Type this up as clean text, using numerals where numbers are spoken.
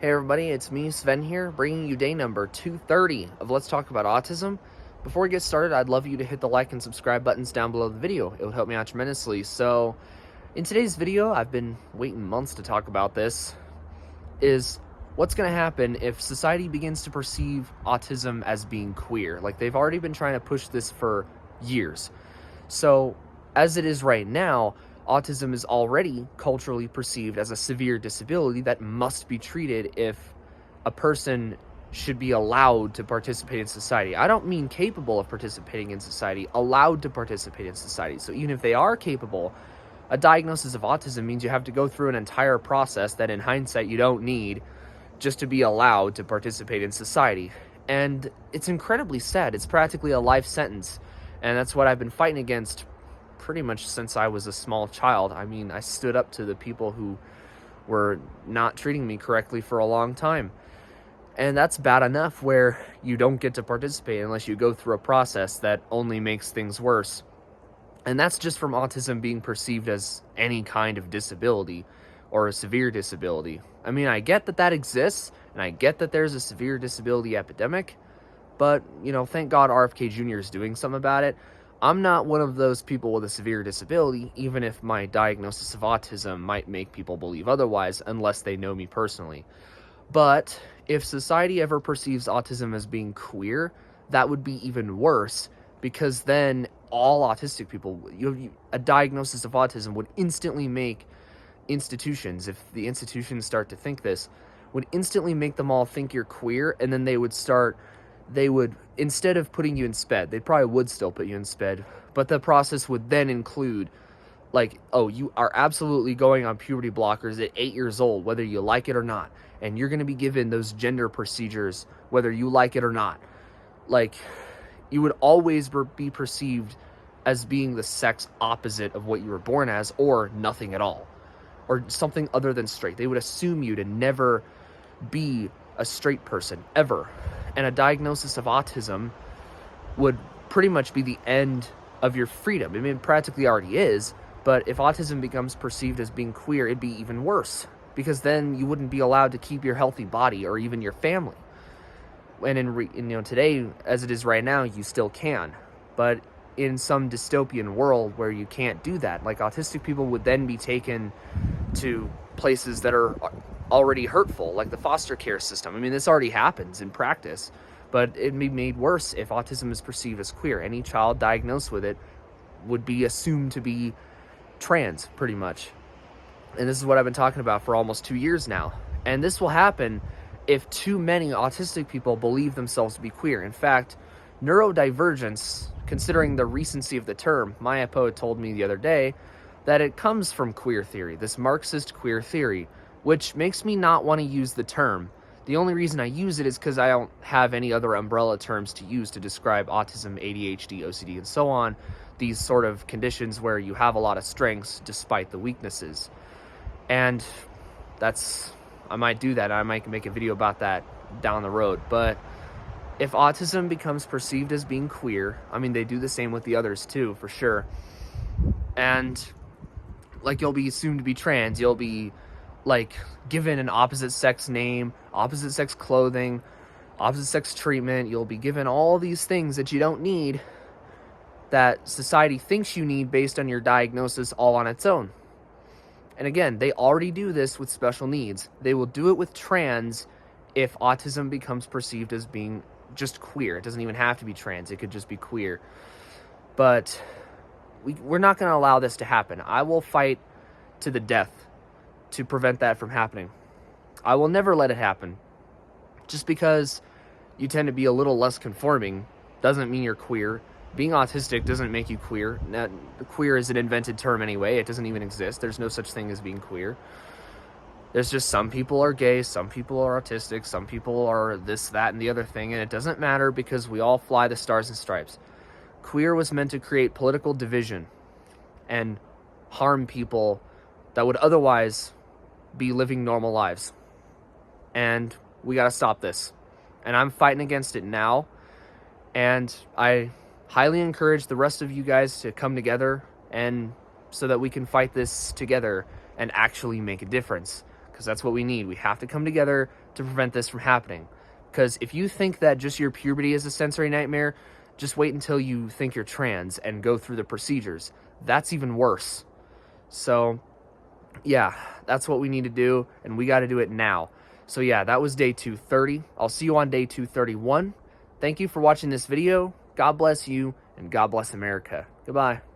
Hey everybody, it's me, Sven here, bringing you day number 230 of Let's Talk About Autism. Before we get started, I'd love you to hit the like and subscribe buttons down below the video. It would help me out tremendously. So, in today's video, I've been waiting months to talk about this, is what's going to happen if society begins to perceive autism as being queer. Like, they've already been trying to push this for years. So, as it is right now, autism is already culturally perceived as a severe disability that must be treated if a person should be allowed to participate in society. I don't mean capable of participating in society, allowed to participate in society. So even if they are capable, a diagnosis of autism means you have to go through an entire process that in hindsight you don't need just to be allowed to participate in society. And it's incredibly sad. It's practically a life sentence. And that's what I've been fighting against pretty much since I was a small child. I mean, I stood up to the people who were not treating me correctly for a long time. And that's bad enough where you don't get to participate unless you go through a process that only makes things worse. And that's just from autism being perceived as any kind of disability or a severe disability. I mean, I get that exists, and I get that there's a severe disability epidemic, but, thank God RFK Jr. is doing something about it. I'm not one of those people with a severe disability, even if my diagnosis of autism might make people believe otherwise, unless they know me personally. But if society ever perceives autism as being queer, that would be even worse, because then all autistic people, a diagnosis of autism would instantly make institutions, if the institutions start to think this, would instantly make them all think you're queer, and then they would, instead of putting you in SPED, they probably would still put you in SPED, but the process would then include, like, oh, you are absolutely going on puberty blockers at 8 years old, whether you like it or not, and you're going to be given those gender procedures, whether you like it or not. Like, you would always be perceived as being the sex opposite of what you were born as, or nothing at all, or something other than straight. They would assume you to never be a straight person, ever. And a diagnosis of autism would pretty much be the end of your freedom. I mean, it practically already is, but if autism becomes perceived as being queer, it'd be even worse, because then you wouldn't be allowed to keep your healthy body or even your family. And today, as it is right now, you still can. But in some dystopian world where you can't do that, like, autistic people would then be taken to places that are already hurtful, like the foster care system. I mean, this already happens in practice, but it'd be made worse if autism is perceived as queer. Any child diagnosed with it would be assumed to be trans, pretty much. And this is what I've been talking about for almost 2 years now. And this will happen if too many autistic people believe themselves to be queer. In fact, neurodivergence, considering the recency of the term, Maya Poe told me the other day that it comes from queer theory, this Marxist queer theory, which makes me not want to use the term. The only reason I use it is because I don't have any other umbrella terms to use to describe autism, ADHD, OCD, and so on, these sort of conditions where you have a lot of strengths despite the weaknesses. And I might do that. I might make a video about that down the road. But if autism becomes perceived as being queer, I mean, they do the same with the others too, for sure. And, like, you'll be assumed to be trans, you'll be, like, given an opposite sex name, opposite sex clothing, opposite sex treatment. You'll be given all these things that you don't need, that society thinks you need based on your diagnosis all on its own. And again, they already do this with special needs. They will do it with trans if autism becomes perceived as being just queer. It doesn't even have to be trans, it could just be queer. But we're not going to allow this to happen. I will fight to the death to prevent that from happening. I will never let it happen. Just because you tend to be a little less conforming doesn't mean you're queer. Being autistic doesn't make you queer. Now, queer is an invented term anyway. It doesn't even exist. There's no such thing as being queer. There's just some people are gay, some people are autistic, some people are this, that, and the other thing, and it doesn't matter because we all fly the stars and stripes. Queer was meant to create political division and harm people that would otherwise be living normal lives. And we gotta stop this. And I'm fighting against it now. And I highly encourage the rest of you guys to come together, and so that we can fight this together and actually make a difference. because that's what we need. We have to come together to prevent this from happening. Because if you think that just your puberty is a sensory nightmare, just wait until you think you're trans and go through the procedures. That's even worse. So, yeah, that's what we need to do, and we got to do it now. So, yeah, that was day 230. I'll see you on day 231. Thank you for watching this video. God bless you, and God bless America. Goodbye.